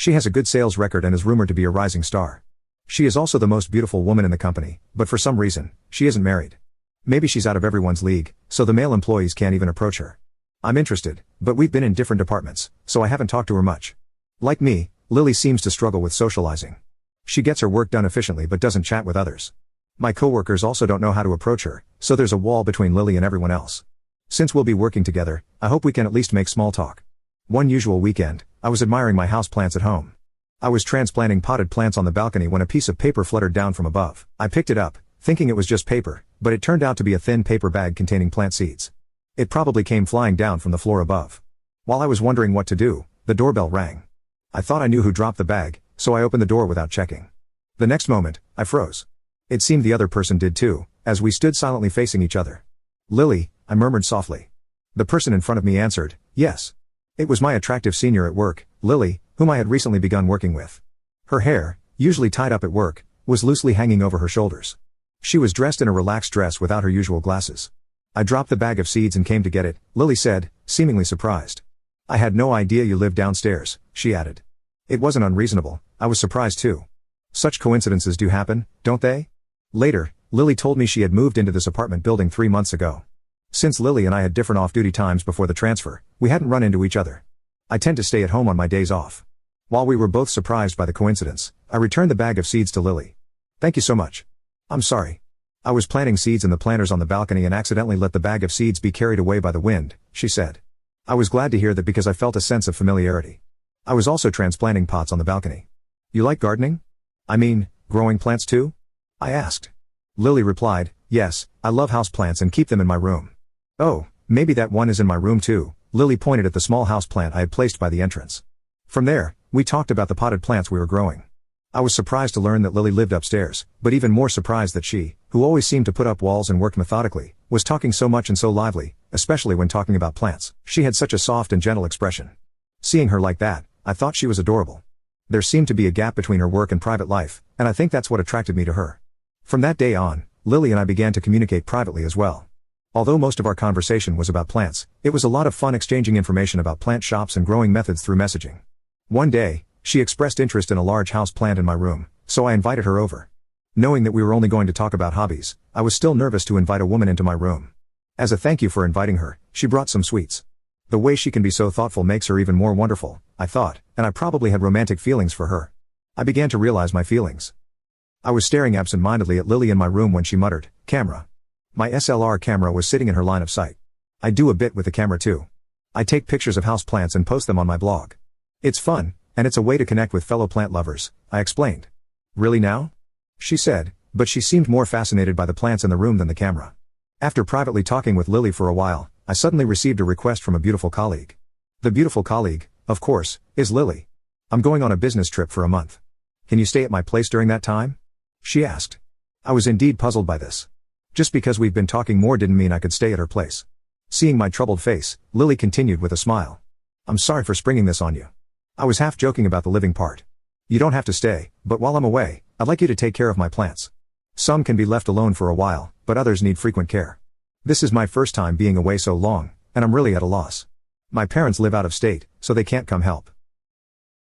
She has a good sales record and is rumored to be a rising star. She is also the most beautiful woman in the company, but for some reason, she isn't married. Maybe she's out of everyone's league, so the male employees can't even approach her. I'm interested, but we've been in different departments, so I haven't talked to her much. Like me, Lily seems to struggle with socializing. She gets her work done efficiently but doesn't chat with others. My coworkers also don't know how to approach her, so there's a wall between Lily and everyone else. Since we'll be working together, I hope we can at least make small talk. One usual weekend, I was admiring my house plants at home. I was transplanting potted plants on the balcony when a piece of paper fluttered down from above. I picked it up, thinking it was just paper, but it turned out to be a thin paper bag containing plant seeds. It probably came flying down from the floor above. While I was wondering what to do, the doorbell rang. I thought I knew who dropped the bag, so I opened the door without checking. The next moment, I froze. It seemed the other person did too, as we stood silently facing each other. "Lily," I murmured softly. The person in front of me answered, "Yes." It was my attractive senior at work, Lily, whom I had recently begun working with. Her hair, usually tied up at work, was loosely hanging over her shoulders. She was dressed in a relaxed dress without her usual glasses. "I dropped the bag of seeds and came to get it," Lily said, seemingly surprised. "I had no idea you lived downstairs," she added. It wasn't unreasonable, I was surprised too. Such coincidences do happen, don't they? Later, Lily told me she had moved into this apartment building 3 months ago. Since Lily and I had different off-duty times before the transfer, we hadn't run into each other. I tend to stay at home on my days off. While we were both surprised by the coincidence, I returned the bag of seeds to Lily. "Thank you so much. I'm sorry. I was planting seeds in the planters on the balcony and accidentally let the bag of seeds be carried away by the wind," she said. I was glad to hear that because I felt a sense of familiarity. I was also transplanting pots on the balcony. "You like gardening? I mean, growing plants too?" I asked. Lily replied, "Yes, I love houseplants and keep them in my room." "Oh, maybe that one is in my room too," Lily pointed at the small houseplant I had placed by the entrance. From there, we talked about the potted plants we were growing. I was surprised to learn that Lily lived upstairs, but even more surprised that she, who always seemed to put up walls and worked methodically, was talking so much and so lively, especially when talking about plants. She had such a soft and gentle expression. Seeing her like that, I thought she was adorable. There seemed to be a gap between her work and private life, and I think that's what attracted me to her. From that day on, Lily and I began to communicate privately as well. Although most of our conversation was about plants, it was a lot of fun exchanging information about plant shops and growing methods through messaging. One day, she expressed interest in a large house plant in my room, so I invited her over. Knowing that we were only going to talk about hobbies, I was still nervous to invite a woman into my room. As a thank you for inviting her, she brought some sweets. The way she can be so thoughtful makes her even more wonderful, I thought, and I probably had romantic feelings for her. I began to realize my feelings. I was staring absent-mindedly at Lily in my room when she muttered, "Camera." My SLR camera was sitting in her line of sight. I do a bit with the camera too. I take pictures of houseplants and post them on my blog. It's fun, and it's a way to connect with fellow plant lovers, I explained. "Really now?" she said, but she seemed more fascinated by the plants in the room than the camera. After privately talking with Lily for a while, I suddenly received a request from a beautiful colleague. The beautiful colleague, of course, is Lily. "I'm going on a business trip for a month. Can you stay at my place during that time?" she asked. I was indeed puzzled by this. Just because we've been talking more didn't mean I could stay at her place. Seeing my troubled face, Lily continued with a smile. "I'm sorry for springing this on you. I was half joking about the living part. You don't have to stay, but while I'm away, I'd like you to take care of my plants. Some can be left alone for a while, but others need frequent care. This is my first time being away so long, and I'm really at a loss. My parents live out of state, so they can't come help.